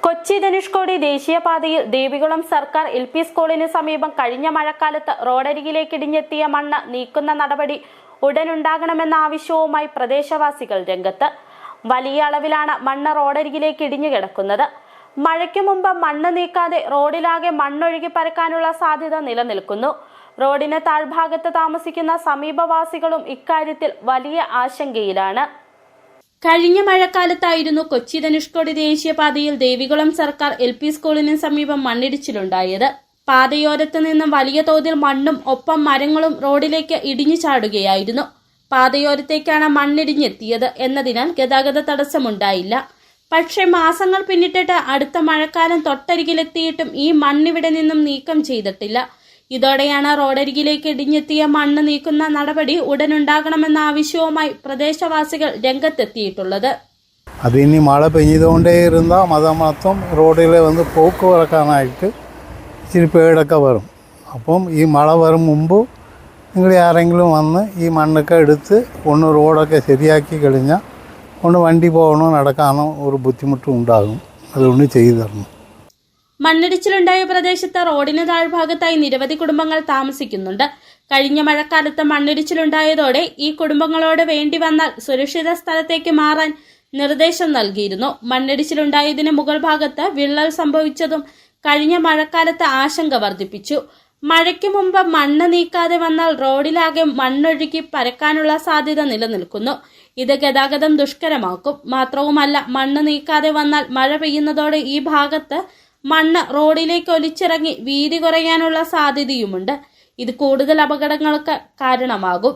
കൊച്ചി ധനുഷ്കോടി ദേശീയപാതയിൽ ദേവികുളം സർക്കാർ LP സ്കൂളിന് സമീപം കഴിഞ്ഞ മഴക്കാലത്ത് റോഡരികിലേക്ക് ഇടിഞ്ഞെത്തിയ മണ്ണ് നീക്കുന്ന നടപടി ഉടനുണ്ടാകണമെന്ന ആവശ്യവുമായി പ്രദേശവാസികൾ രംഗത്ത്. വലിയ അളവിലാണ് മണ്ണ് റോഡരികിലേക്ക് ഇടിഞ്ഞു കിടക്കുന്നത്. മഴയ്ക്ക് മുമ്പ് മണ്ണ് നീക്കാതെ റോഡിലാകെ മണ്ണൊഴുകി പരക്കാനുള്ള സാധ്യത നിലനിൽക്കുന്നു. റോഡിന് താഴ്ഭാഗത്ത് താമസിക്കുന്ന സമീപവാസികളും ഇക്കാര്യത്തിൽ വലിയ ആശങ്കയിലാണ്. കഴിഞ്ഞ മഴക്കാലത്തായിരുന്നു കൊച്ചി ധനുഷ്കോടി ദേശീയപാതയിൽ ദേവികുളം സർക്കാർ LP സ്കൂളിന് സമീപം മണ്ണിടിച്ചിലുണ്ടായത്. പാതയോരത്ത് നിന്നും വലിയ തോതിൽ മണ്ണും ഒപ്പം മരങ്ങളും റോഡിലേക്ക് ഇടിഞ്ഞു ചാടുകയായിരുന്നു. പാതയോരത്തേക്കാണ് മണ്ണിടിഞ്ഞെത്തിയത് എന്നതിനാൽ ഗതാഗത തടസ്സമുണ്ടായില്ല. പക്ഷേ മാസങ്ങൾ പിന്നിട്ടിട്ട് അടുത്ത മഴക്കാലം തൊട്ടരികിലെത്തിയിട്ടും ഈ മണ്ണിവിടെ നിന്നും നീക്കം ചെയ്തിട്ടില്ല. ഇതോടെയാണ് റോഡരികിലേക്ക് ഇടിഞ്ഞെത്തിയ മണ്ണ് നീക്കുന്ന നടപടി ഉടനുണ്ടാകണമെന്ന ആവശ്യവുമായി പ്രദേശവാസികൾ രംഗത്തെത്തിയിട്ടുള്ളത്. അത് ഇനി മഴ പെയ്തുകൊണ്ടേ ഇരുന്നാൽ അത് മൊത്തം റോഡിൽ വന്ന് പോക്ക് വറക്കാനായിട്ട് ഇച്ചിരി പേടൊക്കെ വരും. അപ്പം ഈ മഴ വരും മുമ്പ് നിങ്ങൾ ആരെങ്കിലും വന്ന് ഈ മണ്ണൊക്കെ എടുത്ത് ഒന്ന് റോഡൊക്കെ ശരിയാക്കി കഴിഞ്ഞാൽ ഒന്ന് വണ്ടി പോകണോ നടക്കാനോ ഒരു ബുദ്ധിമുട്ടും ഉണ്ടാകും. അതുകൊണ്ട് ചെയ്തു തരണം. മണ്ണിടിച്ചിലുണ്ടായ പ്രദേശത്ത് റോഡിന് താഴ്ഭാഗത്തായി നിരവധി കുടുംബങ്ങൾ താമസിക്കുന്നുണ്ട്. കഴിഞ്ഞ മഴക്കാലത്ത് മണ്ണിടിച്ചിലുണ്ടായതോടെ ഈ കുടുംബങ്ങളോട് വേണ്ടി വന്നാൽ സുരക്ഷിത സ്ഥലത്തേക്ക് മാറാൻ നിർദ്ദേശം നൽകിയിരുന്നു. മണ്ണിടിച്ചിലുണ്ടായതിന് മുകൾ ഭാഗത്ത് വിള്ളൽ സംഭവിച്ചതും കഴിഞ്ഞ മഴക്കാലത്ത് ആശങ്ക വർദ്ധിപ്പിച്ചു. മഴയ്ക്ക് മുമ്പ് മണ്ണ് നീക്കാതെ വന്നാൽ റോഡിലാകെ മണ്ണൊഴുകി പരക്കാനുള്ള സാധ്യത നിലനിൽക്കുന്നു. ഇത് ഗതാഗതം ദുഷ്കരമാക്കും. മാത്രവുമല്ല, മണ്ണ് നീക്കാതെ വന്നാൽ മഴ പെയ്യുന്നതോടെ ഈ ഭാഗത്ത് മണ്ണ് റോഡിലേക്ക് ഒലിച്ചിറങ്ങി വീതി കുറയാനുള്ള സാധ്യതയുമുണ്ട്. ഇത് കൂടുതൽ അപകടങ്ങൾക്ക് കാരണമാകും.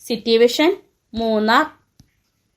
City vision, Munnar.